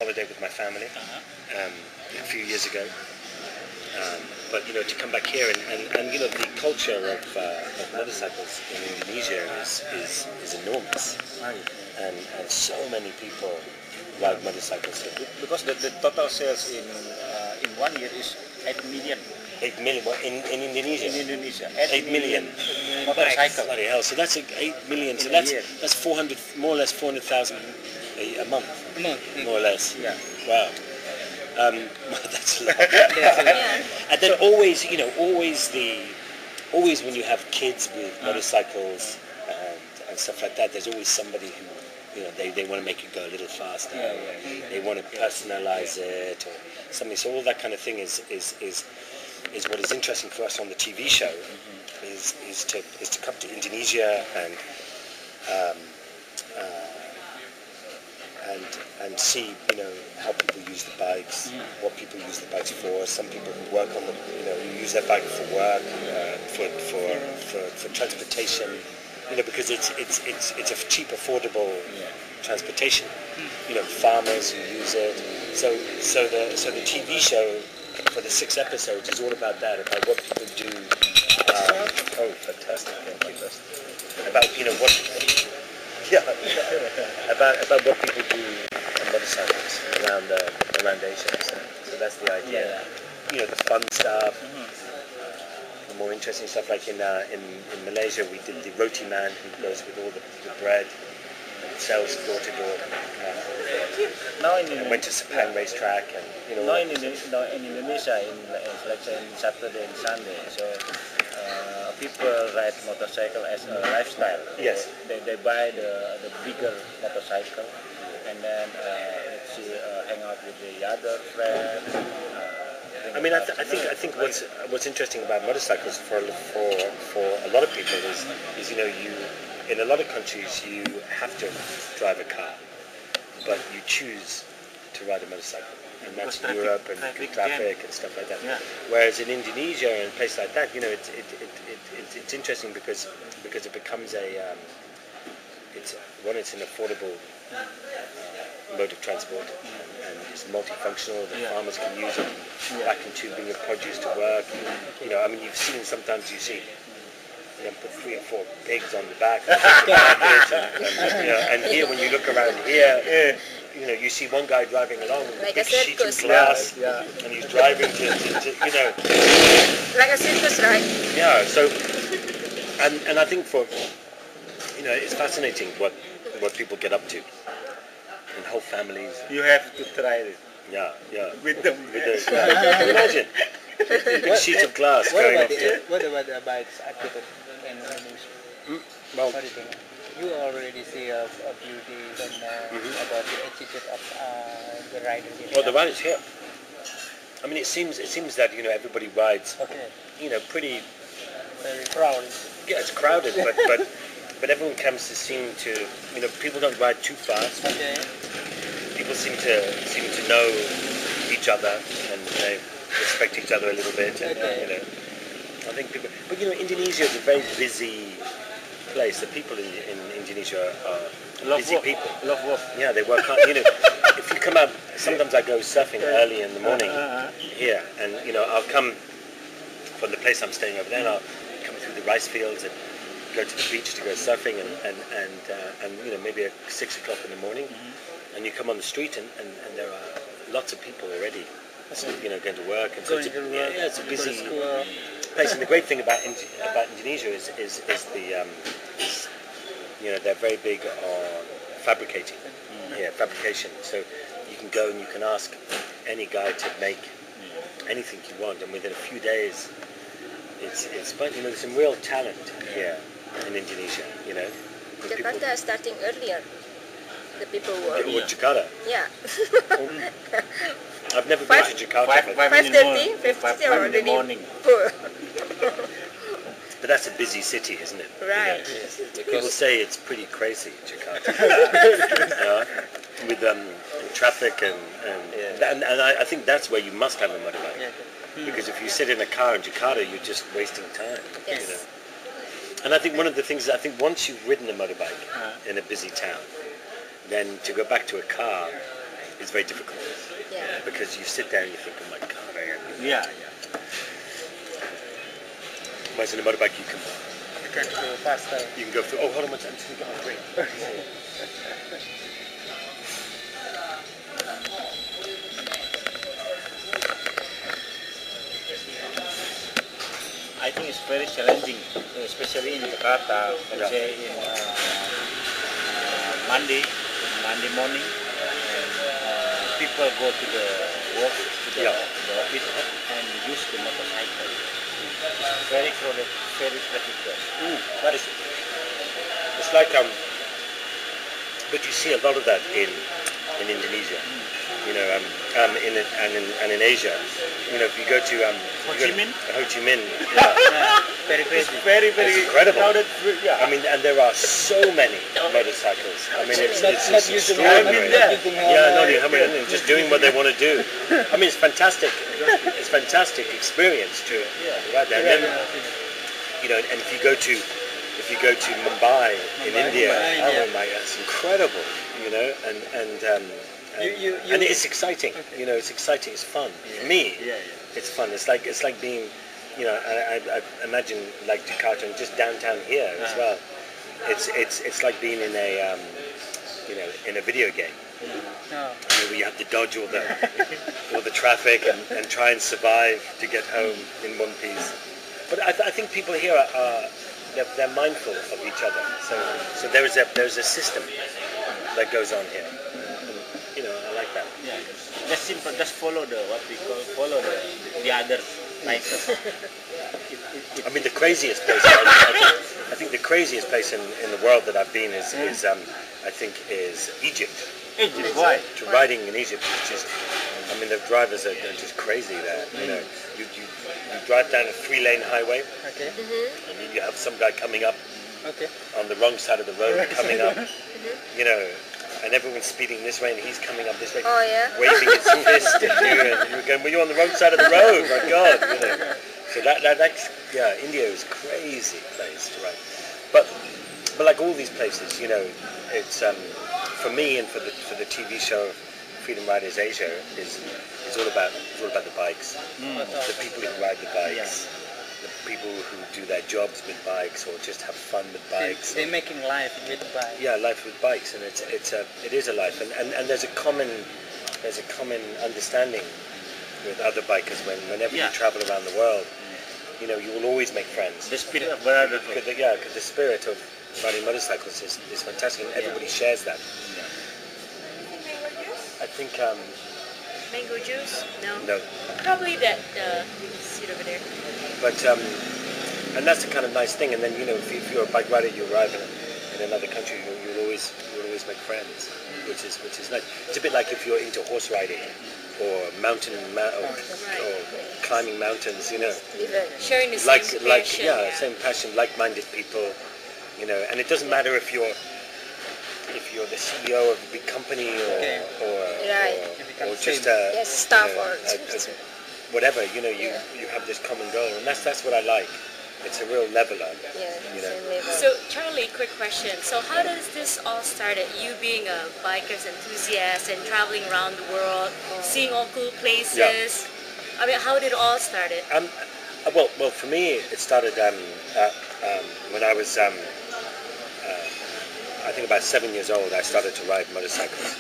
holiday with my family a few years ago. But to come back here and the culture of motorcycles in Indonesia is enormous, and so many people ride motorcycles here. Because the total sales in 1 year is 8 million. 8 million in Indonesia. In Indonesia, 8 million motorcycle. Bloody hell! So that's 8 million. So that's 400, more or less 400,000 a month, more or less. Yeah. Wow. That's a lot. And then always when you have kids with motorcycles and stuff like that, there's always somebody who, they want to make it go a little faster. They want to personalize it or something. So all that kind of thing is what is interesting for us on the TV show. Is to come to Indonesia and see how people use the bikes, what people use the bikes for. Some people who work on them, who use their bike for work, for transportation, because it's a cheap, affordable transportation. Farmers who use it. So the TV show for the 6 episodes is all about that, about what people do. Oh, fantastic! Thank you. About about what people do on motorcycles around Asia. So that's the idea. The fun stuff, the more interesting stuff. Like in Malaysia, we did the roti man who goes with all the bread and sells door to door. Now went to Sepang racetrack and Now in Indonesia, let's say in Saturday and Sunday, so people ride motorcycle as a lifestyle. Yes. They buy the bigger motorcycle and then hang out with the other friends. I mean, I think what's interesting about motorcycles for a lot of people is you in a lot of countries you have to drive a car, but you choose to ride a motorcycle. And that's Europe and traffic and stuff like that. Yeah. Whereas in Indonesia and places like that, it's interesting because it becomes it's an affordable mode of transport and it's multifunctional. The farmers can use it back into bringing your produce to work. I mean, sometimes you see put 3 or 4 pigs on the back and here when you look around here. You see one guy driving along with like a big sheet of circus, glass, and he's driving to like a circus, right? Yeah. So, and I think it's fascinating what people get up to, and whole families. You have to try it. Yeah. With the imagine big sheet of glass going up to. What about the bikes adapted in Indonesia? Well, What do you think? You already see a few days about the attitude of the riders. The riders here. I mean, it seems that everybody rides. Okay. Pretty. Very crowded. Yeah, it's crowded, but everyone comes to seem to people don't ride too fast. Okay. People seem to know each other and they respect each other a little bit. And, I think people. But Indonesia is a very busy place. The people in Indonesia are busy people. Love work. Yeah, they work hard. If you come out, sometimes I go surfing early in the morning here, and I'll come from the place I'm staying over there, and I'll come through the rice fields and go to the beach to go surfing, and maybe at 6 o'clock in the morning, and you come on the street, and there are lots of people already, going to work, and so it's a busy place. And the great thing about Indonesia is they're very big on fabricating. Fabrication. So you can go and you can ask any guy to make anything you want, and within a few days, it's there's some real talent here in Indonesia. Jakarta is starting earlier. The people work. Jakarta. Yeah. I've never been to Jakarta. 5:30, 5:30 already in the morning. But that's a busy city, isn't it? Right. People say it's pretty crazy, Jakarta. With traffic and I think that's where you must have a motorbike. Because if you sit in a car in Jakarta, you're just wasting time. Yes. And I think one of the things, once you've ridden a motorbike in a busy town, then to go back to a car is very difficult. Yeah. Because you sit there and you think, oh my God, Yeah. whereas in a motorbike you can Go faster. go through. Oh, hold on one second, I'm just gonna get my drink. I think it's very challenging, especially in Jakarta. Let's say in Monday morning, and people go to the work, to the office, and use the motorcycle. It's very crowded, very traffic. But it's like but you see a lot of that in Indonesia, you know, in Asia, you know, if you go to Ho Chi Minh? Ho Chi Minh, Very crazy. Very it's incredible. crowded. Yeah. I mean, and there are so many motorcycles. I mean, it's Not using extraordinary. helmet, not using Yeah, no, helmet. and just doing what they want to do. I mean, it's fantastic. It's fantastic experience to right there. And then, you know, and if you go to Mumbai in India, Mumbai, oh my, that's incredible. You know, and it's exciting. You know, it's exciting. It's fun. For me, it's fun. It's like being, you know, I imagine like Jakarta and just downtown here as well. It's like being in a you know, in a video game. You know, where you have to dodge all the traffic and try and survive to get home in one piece. But I think people here are they're mindful of each other. So there's a system that goes on here. And, you know, I like that. Yeah, just simple. Just follow the the other license. I mean, the craziest place. I think the craziest place in the world that I've been is Egypt. Egypt, why? To riding in Egypt is just. I mean, the drivers are just crazy there. You know, you drive down a 3-lane highway, Okay. and you have some guy coming up Okay. on the wrong side of the road, coming up. You know, and everyone's speeding this way, and he's coming up this way, Oh yeah. waving his fist at you, and you're going, well, you're on the wrong side of the road, my God, you know. So that's, yeah, India is a crazy place to ride. But like all these places, you know, it's, for me and for the TV show Freedom Riders Asia is all about the bikes, the people who ride the bikes, the people who do their jobs with bikes or just have fun with bikes. They're making life with bikes. Yeah, life with bikes, and it is a life, and there's a common understanding with other bikers whenever you travel around the world. You know, you will always make friends. The spirit of brotherhood. Because the spirit of riding motorcycles is fantastic, and everybody shares that. I think Mango juice? No. no, Probably that seat over there. but and that's the kind of nice thing. And then, you know, if you're a bike rider, you arrive in another country, you'll always make friends, which is nice. It's a bit like if you're into horse riding or or climbing mountains, you know. Sharing the same passion. Same passion, like-minded people, you know. And it doesn't matter if you're the CEO of a big company or just staff you know, or whatever, you know, you have this common goal, and that's what I like. It's a real leveler. Yeah, you know. same level. So Charlie, quick question. So how does this all start? You being a biker's enthusiast and traveling around the world, seeing all cool places. Yeah. I mean, how did it all start? Well, for me, it started when I was, I think about 7 years old. I started to ride motorcycles,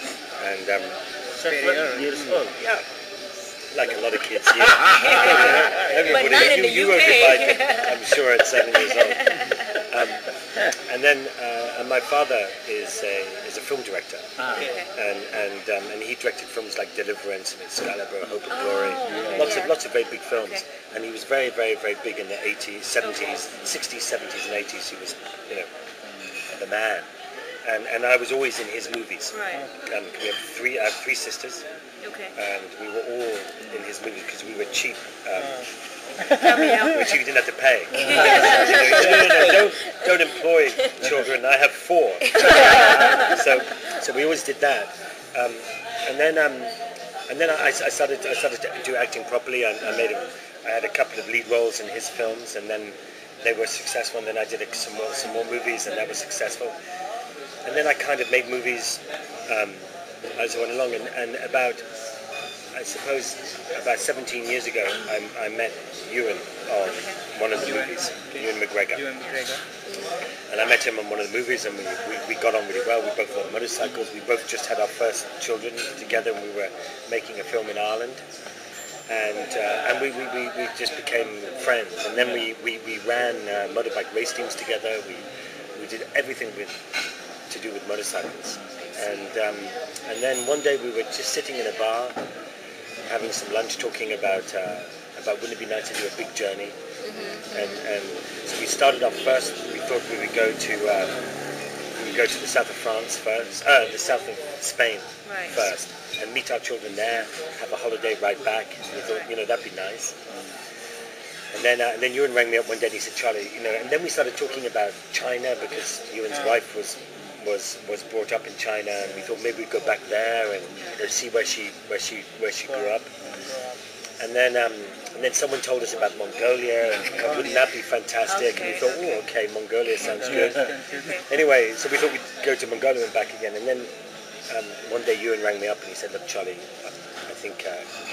and 7 years old. yeah, like a lot of kids. Yeah. But not in the you rode UK. your bike, I'm sure, at 7 years old. And then my father is a film director, and he directed films like Deliverance and Excalibur, Hope and Glory, lots of very big films. And he was very, very, very big in the 80s, 70s, 60s, 70s, and 80s. He was, you know, the man. And I was always in his movies. Right. I have three sisters, Okay. and we were all in his movies because we were cheap. Coming Which you didn't have to pay. No, don't employ children. I have 4. So we always did that. And then I started to do acting properly. I had a couple of lead roles in his films, and then they were successful. And then I did some more movies, and that was successful. And then I kind of made movies as I went along, and about, I suppose, about 17 years ago, I met Ewan on one of the movies, Ewan McGregor. And I met him on one of the movies, and we got on really well. We both love motorcycles. We both just had our first children together, and we were making a film in Ireland. And we just became friends. And then we ran motorbike race teams together. We did everything to do with motorcycles. And then one day we were just sitting in a bar, having some lunch, talking about wouldn't it be nice to do a big journey. And so we started off first. We thought we would go to the south of France first, the south of Spain first, and meet our children there, have a holiday right back. And we thought, that'd be nice. And then Ewan rang me up one day and he said, Charlie, and then we started talking about China, because Ewan's wife was brought up in China, and we thought maybe we'd go back there and see where she grew up. And then someone told us about Mongolia, and wouldn't that be fantastic? And we thought, oh, okay, Mongolia sounds good. Anyway, so we thought we'd go to Mongolia and back again. And then one day Ewan rang me up and he said, look, Charlie, I think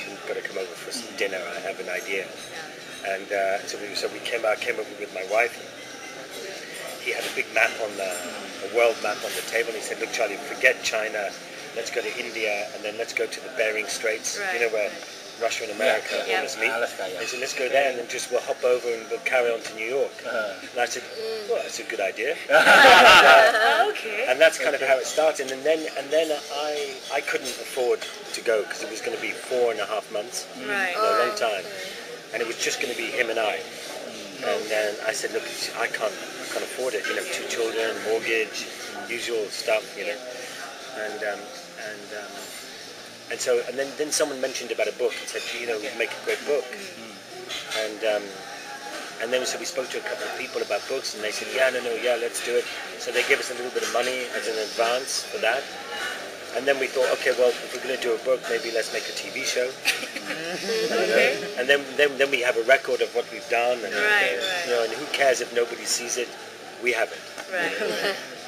you've got to come over for some dinner. I have an idea. And so we came over with my wife. He had a big map a world map on the table, and he said, look, Charlie, forget China. Let's go to India, and then let's go to the Bering Straits, where Russia and America always meet. He said, let's go there, and then we'll hop over and we'll carry on to New York. And I said, well, that's a good idea. And that's kind of how it started. And then I couldn't afford to go, because it was going to be 4.5 months, a long time, and it was just going to be him and I. And then I said, look, I can't afford it. 2 children, mortgage, usual stuff, And then someone mentioned about a book and said, we'd make a great book. And then we spoke to a couple of people about books, and they said, let's do it. So they gave us a little bit of money as an advance for that. And then we thought, okay, well, if we're going to do a book, maybe let's make a TV show. And then we have a record of what we've done, and and who cares if nobody sees it? We have it.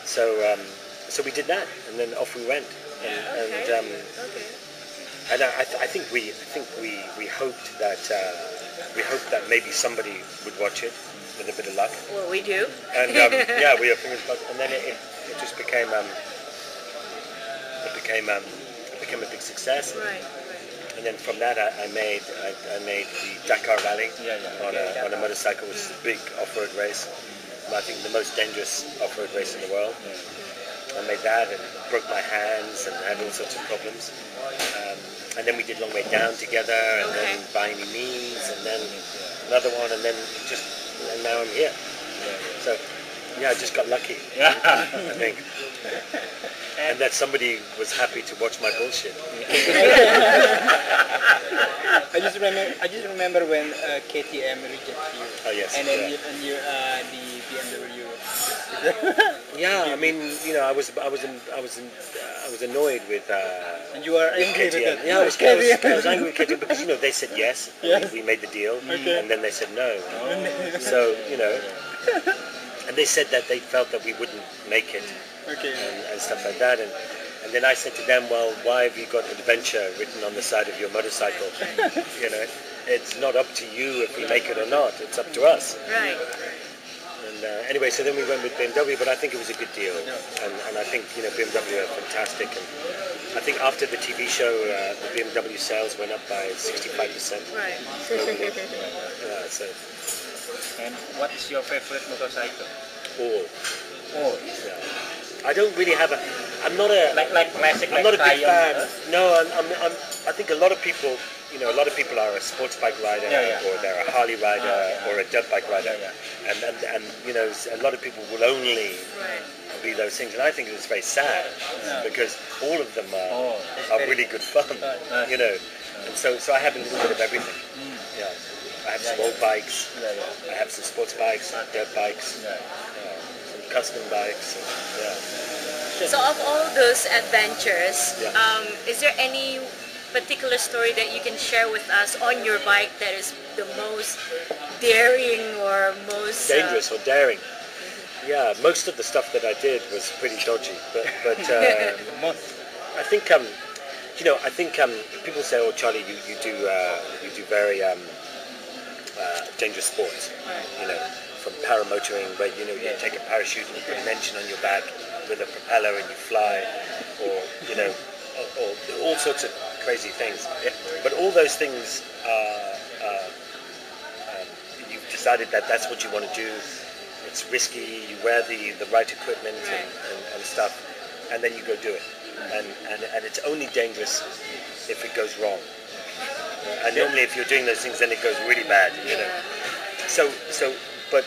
So we did that, and then off we went. And I think we hoped that maybe somebody would watch it with a bit of luck. Well, we do. And we have fingers crossed. And then it just became a big success. And then from that, I made the Dakar Rally on a motorcycle, which is a big off-road race. I think the most dangerous off-road race in the world. I made that and broke my hands and had all sorts of problems. And then we did Long Way Down together, and then By Any Means, and then another one, and now I'm here. So I just got lucky, I think. And that somebody was happy to watch my bullshit. I just remember when KTM rejected you. Oh yes. And then you the BMW. I mean, I was annoyed with. And you are angry with KTM. that. Yeah, I was angry with KTM because they said yes. We made the deal, and then they said no. So and they said that they felt that we wouldn't make it, and stuff like that. And then I said to them, well, why have you got adventure written on the side of your motorcycle? It's not up to you if we make it or not. It's up to us. Right. And anyway, so then we went with BMW, but I think it was a good deal. And I think BMW are fantastic. And I think after the TV show, the BMW sales went up by 65%. Right. So. And what is your favorite motorcycle? All. Yeah. I don't really have I'm not a. Like classic. I'm not a big fan. No, I think a lot of people. A lot of people are a sports bike rider, or they're a Harley rider, or a dirt bike rider, and a lot of people will only be those things, and I think it's very sad because all of them are really good fun, and so I have a little bit of everything. I have some old bikes, I have some sports bikes, dirt bikes, some custom bikes. So of all those adventures, is there any particular story that you can share with us on your bike that is the most daring or most dangerous or daring? Yeah, most of the stuff that I did was pretty dodgy, but I think I think people say, "Oh, Charlie, you do very dangerous sports." You know, from paramotoring, where you take a parachute and you put an engine on your back with a propeller and you fly, or or all sorts of crazy things. But all those things you've decided that that's what you want to do. It's risky. You wear the right equipment and stuff, and then you go do it. And it's only dangerous if it goes wrong. And normally, if you're doing those things, then it goes really bad. You know. But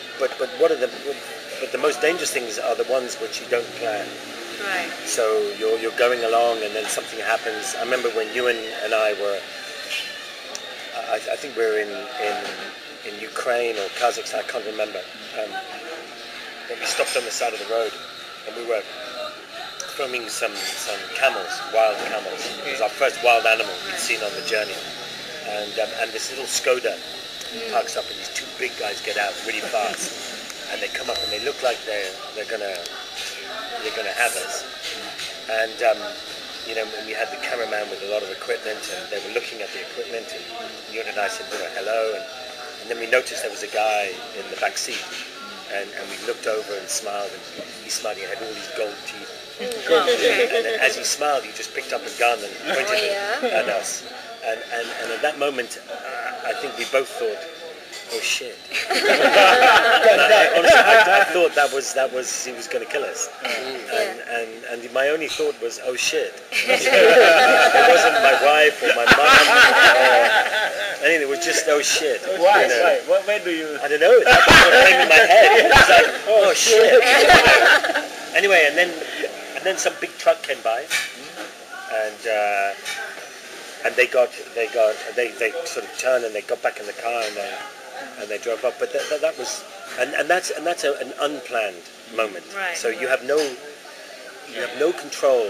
what are the most dangerous things are the ones which you don't plan. Right. So you're going along, and then something happens. I remember when you and I were. I think we were in Ukraine or Kazakhstan. I can't remember. But we stopped on the side of the road, and we were filming some camels, wild camels. It was our first wild animal we'd seen on the journey. And this little Skoda parks up, and these two big guys get out really fast, and they come up and they look like they're gonna have us. And and we had the cameraman with a lot of equipment, and they were looking at the equipment, and you and I said, hello, and then we noticed there was a guy in the back seat, and we looked over and smiled, and he smiled, he had all these gold teeth. And then as he smiled, he just picked up a gun and pointed it at us. And at that moment, I think we both thought, oh shit. Honestly, I thought that was he was going to kill us. And my only thought was, oh shit. It wasn't my wife or my mom or anything. It was just, oh shit. Why? Why? Where do you? I don't know. That's what came in my head. It was like, oh shit. Anyway, and then some big truck came by, and they sort of turned and they got back in the car and they drove up. But that was that's an unplanned moment. Right. So you have no control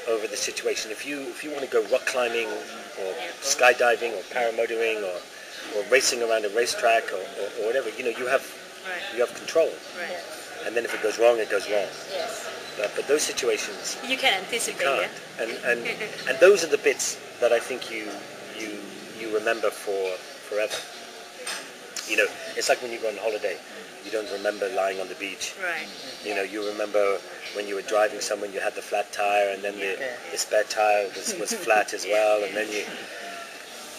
over the situation. If you want to go rock climbing or skydiving or paramotoring or racing around a racetrack or whatever, you have control. Right. And then if it goes wrong, it goes wrong. Yes. But those situations You can anticipate. you can't. And those are the bits that I think you remember forever. It's like when you go on holiday, you don't remember lying on the beach. Right. You remember when you were driving somewhere, you had the flat tire, and then the spare tire was flat as well, and then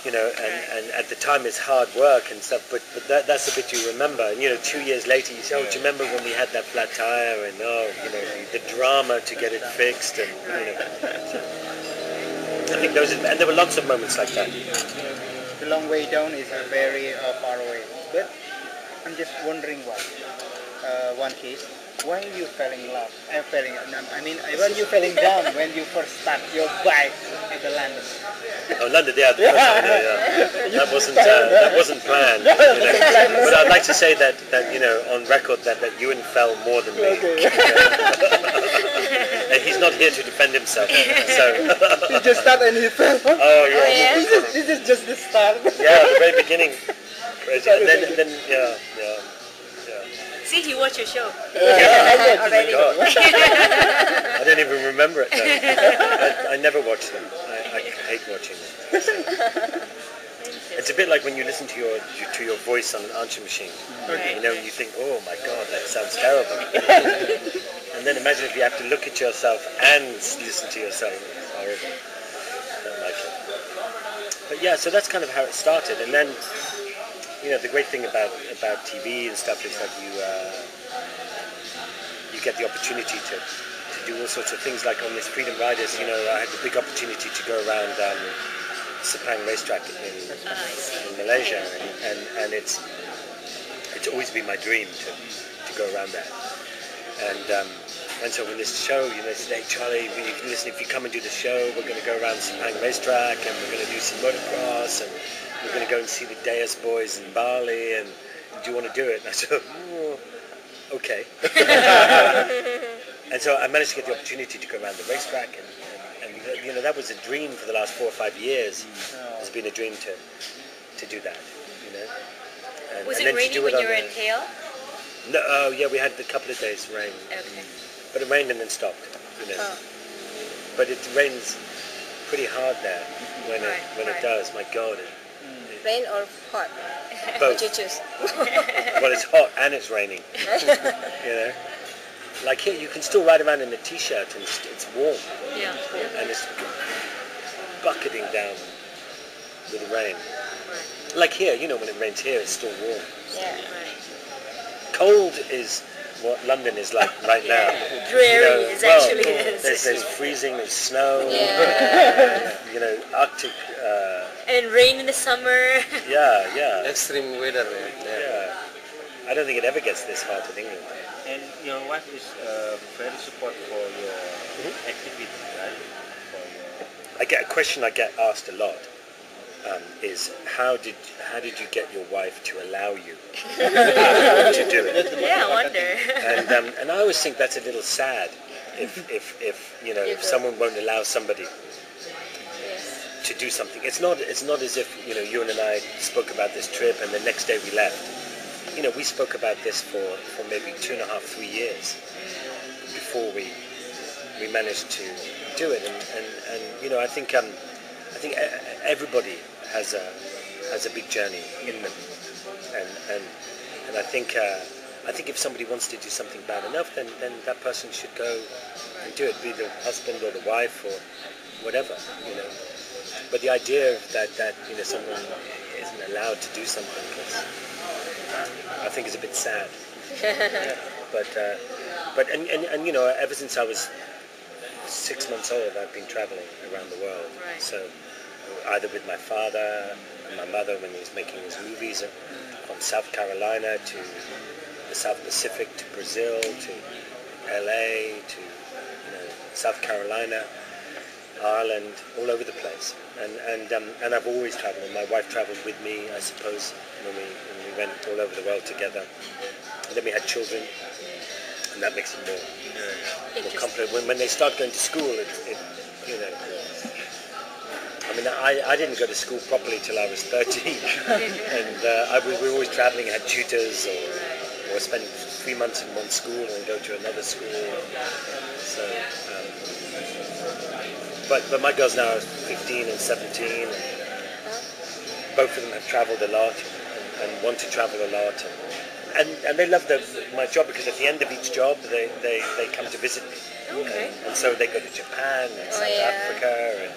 and at the time it's hard work and stuff, but that's the bit you remember. And 2 years later you say, oh, do you remember when we had that flat tire, and the drama to get it fixed, and I think and there were lots of moments like that. The long way down is very far away, but I'm just wondering one case. Why you fell in love? When you falling down when you first start your bike at the London. Oh, London, yeah, the first time, yeah. That wasn't planned. But I'd like to say that on record that Ewan fell more than me. Okay. And he's not here to defend himself. So He just started and he fell. oh yeah, This is just the start. yeah, the very beginning. Crazy. And then yeah. See, he watched your show. Already. God. I don't even remember it now. I never watch them. I hate watching them. It's a bit like when you listen to your voice on an answer machine. Right. You think, oh my God, that sounds terrible. And then imagine if you have to look at yourself and listen to yourself. It's horrible. I don't like it. But yeah, so that's kind of how it started. And then the great thing about TV and stuff is that you get the opportunity to do all sorts of things. Like on this Freedom Riders, I had the big opportunity to go around Sepang racetrack in Malaysia, and it's always been my dream to go around there. And so when this show, they said, hey Charlie, if you come and do the show, we're going to go around Sepang racetrack, and we're going to do some motocross, and we're going to go and see the Deus boys in Bali, and do you want to do it? And I said, oh, okay. And so I managed to get the opportunity to go around the racetrack, and that was a dream for the last 4 or 5 years. It's been a dream to do that, And, Was and it then to raining do when it you were in Hale? No, yeah, we had a couple of days rain, Okay. but it rained and then stopped, but it rains pretty hard there when it does. My God, Rain or hot? both. What you choose? Well, it's hot and it's raining. You know, like here you can still ride around in a t-shirt and it's warm, Yeah. and it's bucketing down with the rain. Like here, you know, when it rains here, it's still warm. Yeah. Cold is what London is like right now. Dreary is actually There's freezing, there's snow. Yeah. You know, Arctic. And rain in the summer. Yeah. Extreme weather. Yeah. I don't think it ever gets this hot in England. And your wife is very support for your activity, right? For your... I get a question I get asked a lot is how did you get your wife to allow you to do it? Yeah, I wonder. And I always think that's a little sad if you know if someone won't allow somebody to do something. It's not as if you know you and I spoke about this trip and the next day we left. You know, we spoke about this for maybe 2.5, 3 years before we managed to do it. And you know, I think everybody has a big journey in them, and I think if somebody wants to do something bad enough, then that person should go and do it, be the husband or the wife or whatever, you know. But the idea of that you know someone isn't allowed to do something I think is a bit sad. But you know, ever since I was 6 months old, I've been traveling around the world. Right. So either with my father and my mother when he was making his movies, from South Carolina to the South Pacific to Brazil to LA to South Carolina, Ireland, all over the place. And I've always travelled. And my wife travelled with me, I suppose, when we went all over the world together. And then we had children, and that makes it more complicated. When they start going to school, it you know. I mean, I didn't go to school properly till I was 13, and we were always travelling, had tutors, or spend 3 months in one school and then go to another school. So, but my girls now are 15 and 17, and both of them have travelled a lot and want to travel a lot, and they love my job because at the end of each job they come to visit me. Okay. And so they go to Japan and South Africa and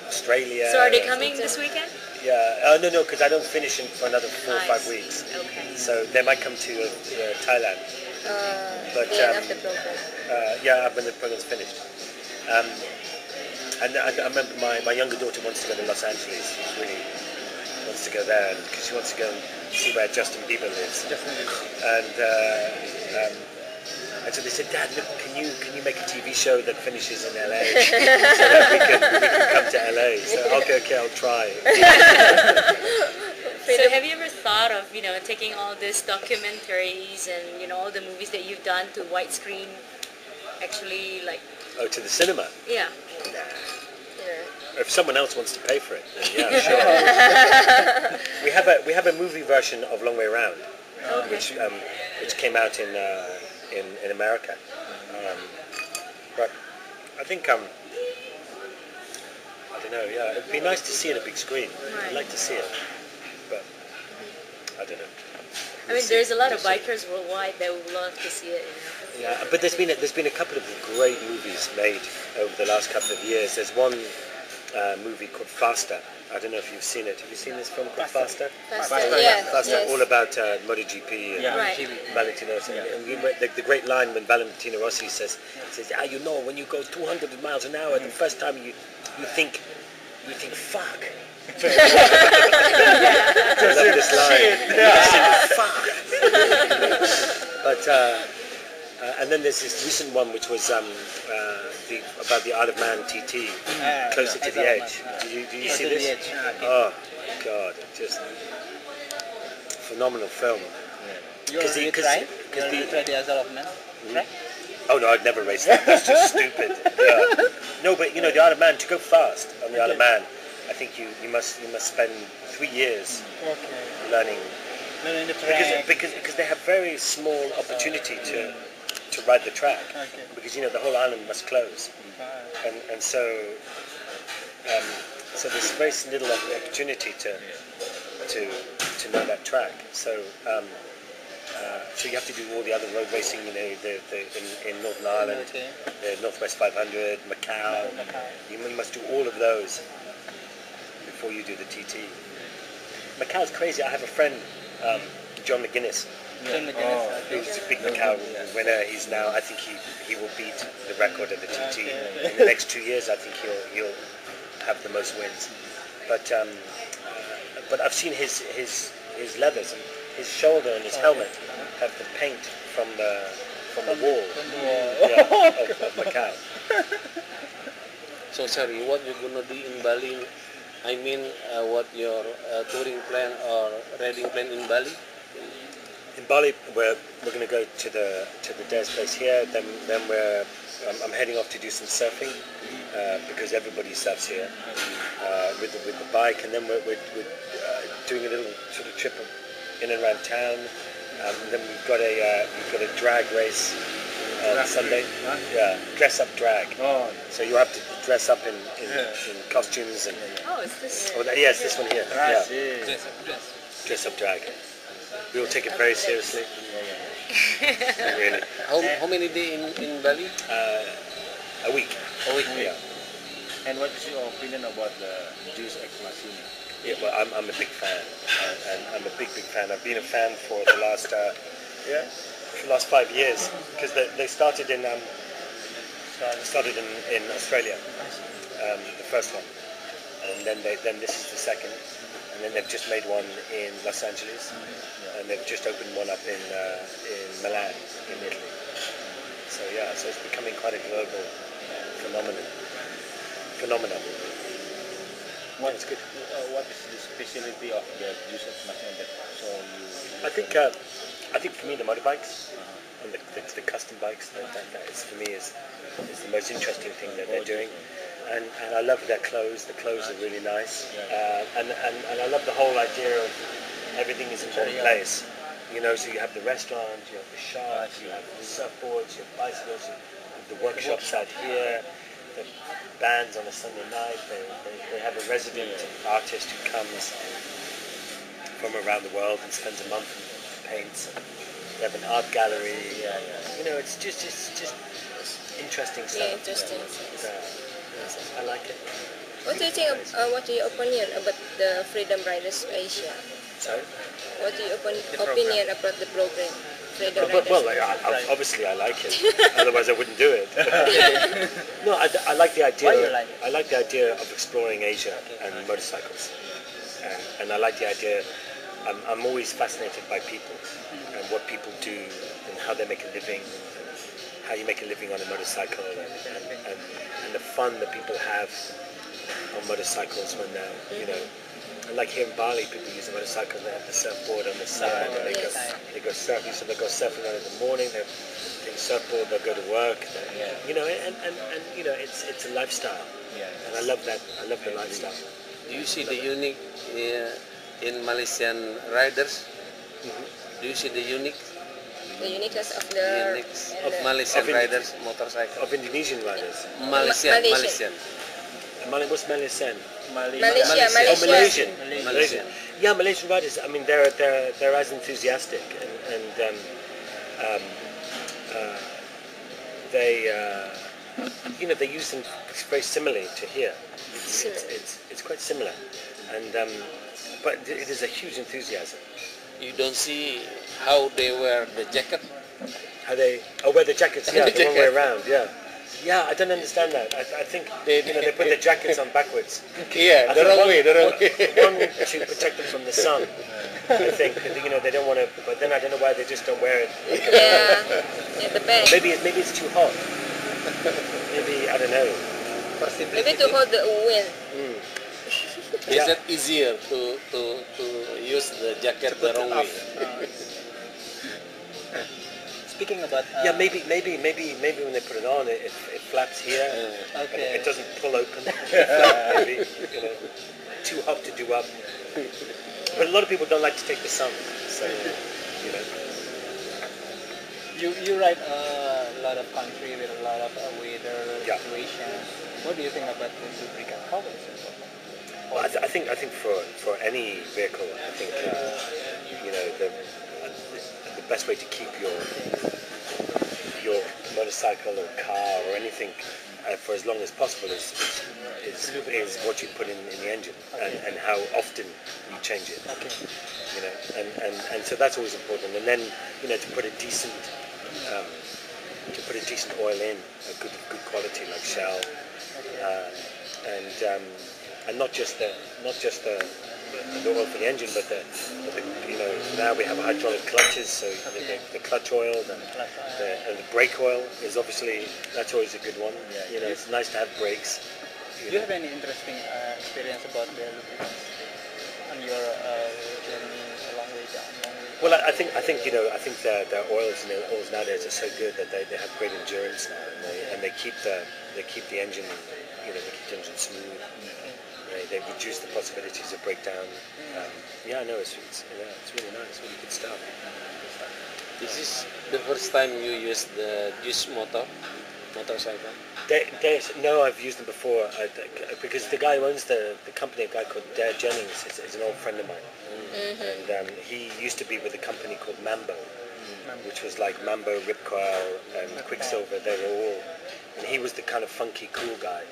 Australia. So are they coming this weekend? Yeah, no, because I don't finish for another 4 or 5 weeks. Okay. So they might come to Thailand. But the end of the program. When the program's finished. And I remember my younger daughter wants to go to Los Angeles. She really wants to go there because she wants to go and see where Justin Bieber lives. And so they said, Dad, look, can you make a TV show that finishes in LA so that we can come to LA? So okay, I'll try. So have you ever thought of, taking all these documentaries and, all the movies that you've done to widescreen, actually, like... Oh, to the cinema? Yeah. If someone else wants to pay for it, then yeah, sure. we have a movie version of Long Way Round, which came out in America. But I think I don't know. Yeah, it'd be nice to see it on a big screen. Right. I'd like to see it, but I don't know. I mean, there's a lot of bikers worldwide that would love to see it. Yeah, but there's been a couple of great movies made over the last couple of years. There's one movie called Faster. I don't know if you've seen it. Have you seen this film called Faster? Faster, yeah. Faster, Yes. all about MotoGP and Right. Valentino Rossi. And the great line when Valentino Rossi says, when you go 200 miles an hour, the first time you think fuck. I love this line. Fuck. But and then there's this recent one which was about the Isle of Man TT, Closer to the Edge. Do you see this? Oh God, just phenomenal film. You tried the Isle of Man? Right? Oh no, I'd never race that. That's just stupid. Yeah. No, but the Isle of Man, to go fast on the Isle of Man, I think you must spend 3 years learning the track. because they have very small opportunity to to ride the track, Okay. because the whole island must close, and so so there's very little opportunity to know that track. So so you have to do all the other road racing, in Northern Ireland, Okay. the Northwest 500, Macau. You must do all of those before you do the TT. Macau's crazy. I have a friend, John McGuinness, John McGuinness, who's a big Macau winner. He's now, I think he will beat the record of the TT in the next 2 years. I think he'll have the most wins. But I've seen his leathers, and his shoulder and his helmet have the paint from the wall. Of Macau. So sorry, what you're gonna do in Bali? I mean, what your touring plan or riding plan in Bali? In Bali, we're going to go to the Deus place here. Then I'm heading off to do some surfing because everybody surfs here with the bike, and then we're doing a little sort of trip in and around town. Then we've got a drag race on Sunday. Yeah, dress up drag. Oh, So you have to dress up in costumes and. Oh, is this? Yes, this one here. I Yeah, see. dress up drag. We will take it very seriously. Really. How many days in Bali? A week. A week. Yeah. And what is your opinion about the Deus Ex machina? Yeah, well, I'm a big fan, and I'm a big fan. I've been a fan for the last 5 years, because they started in Australia, the first one, and then this is the second, and then they've just made one in Los Angeles, and they've just opened one up in Milan, in Italy. So it's becoming quite a global phenomenon. It's good. What is the specialty of the Deus Ex machina that so you? I think for me the motorbikes and the custom bikes that is for me is the most interesting thing that they're doing, and I love their clothes. The clothes are really nice, and I love the whole idea of everything is in one place. So you have the restaurant, you have the shops, you have the surfboards, you have bicycles, you have the workshops out here, the bands on a Sunday night. They have a resident artist who comes from around the world and spends a month and paints. They have an art gallery. It's just interesting stuff. Yeah, interesting. I like it. What do you think? What is your opinion about the Freedom Riders Asia? So, What is your opinion about the program, Freedom Riders? well, obviously I like it. Otherwise I wouldn't do it. No, I like the idea. Why you like it? I like the idea of exploring Asia and motorcycles, and I like the idea. I'm always fascinated by people and what people do and how they make a living, and how you make a living on a motorcycle, and the fun that people have on motorcycles when they're, and like here in Bali, people use a motorcycle and they have the surfboard on the side, and they go surfing. So they go surfing out in the morning. They take a surfboard. They go to work. It's a lifestyle, and I love that. I love the lifestyle. Do you see the unique in Malaysian riders? Do you see the unique? The uniqueness of the Of Malaysian Of riders, motorcycle. Of Indonesian riders. Malaysian. Malaysian. What's Malaysian? Malaysian. Malaysian. Yeah, Malaysian riders. I mean, they're as enthusiastic, and they use them very similarly to here. It's quite similar, and but it is a huge enthusiasm. You don't see how they wear the jacket. How they wear the jackets? Yeah, the wrong way around. Yeah. Yeah, I don't understand that. I think they put their jackets on backwards. Yeah, the wrong way. One to protect them from the sun. I think they don't want to. But then I don't know why they just don't wear it. Yeah, the back. Maybe it's too hot. Maybe I don't know. Maybe to hold the wind. Is it easier to use the jacket the wrong way? Speaking about maybe when they put it on, it flaps here. Okay. It doesn't pull open. Maybe too hot to do up. But a lot of people don't like to take the sun, so you ride lot of country with a lot of weather Yeah. situations. What do you think about the lubricant? How is it important? Well, I think for any vehicle, I think you know the best way to keep your motorcycle or car or anything for as long as possible is what you put in the engine, and how often you change it. Okay. You know, and so that's always important. And then to put a decent oil in, a good quality like Shell, and not just the oil for the engine, but the now we have hydraulic clutches, so the clutch oil and the brake oil is obviously, that's always a good one. It's nice to have brakes. Do you have any interesting experience about the lubricants on your journey a long way down? Well, I think the oils nowadays are so good that they have great endurance now, and they keep the engine they keep the engine smooth. They reduce the possibilities of breakdown. It's really nice, really good stuff. This is the first time you use the Deus motorcycle? No, I've used them before, because the guy who owns the company, a guy called Dare Jennings, is an old friend of mine. And he used to be with a company called Mambo, which was like Mambo, Ripcoil, and Quicksilver. They were all, and he was the kind of funky, cool guy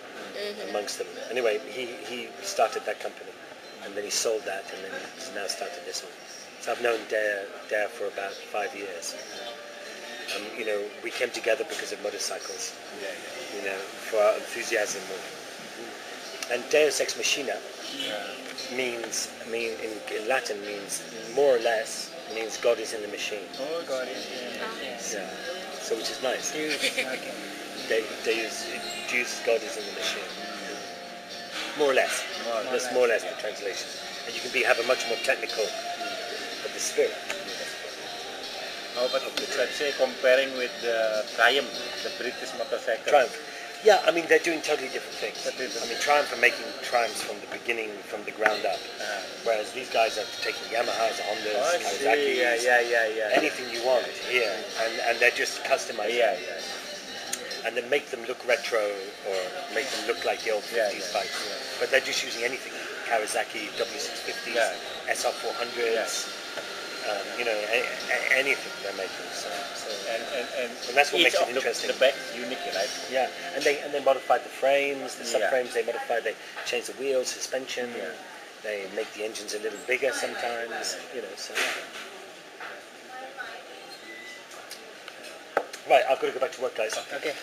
amongst them. Anyway, he started that company, and then he sold that, and then he's now started this one. So I've known Dare for about 5 years. We came together because of motorcycles, for our enthusiasm. And Deus Ex machina in Latin means more or less means God is in the machine. Oh, God is in the machine. Yeah. So which is nice. Deus, God is in the machine. More or less. That's more or less the translation. And you can have a much more technical of the spirit. How about, let's say, comparing with the Triumph, the British motorcycle? Triumph. Yeah, I mean, they're doing totally different things. I mean, Triumph are making Triumphs from the beginning, from the ground up. Whereas these guys are taking Yamahas, Hondas, Kawasaki's, anything you want here. And they're just customizing. And then make them look retro, or make them look like the old 50s bikes. But they're just using anything. Kawasaki, W650s, SR400s. Anything they're making. And that's what makes it interesting. The back unique, right? Yeah, and they modified the frames, the subframes. They change the wheels, suspension. They make the engines a little bigger sometimes. So. Right, I've got to go back to work, guys. Okay.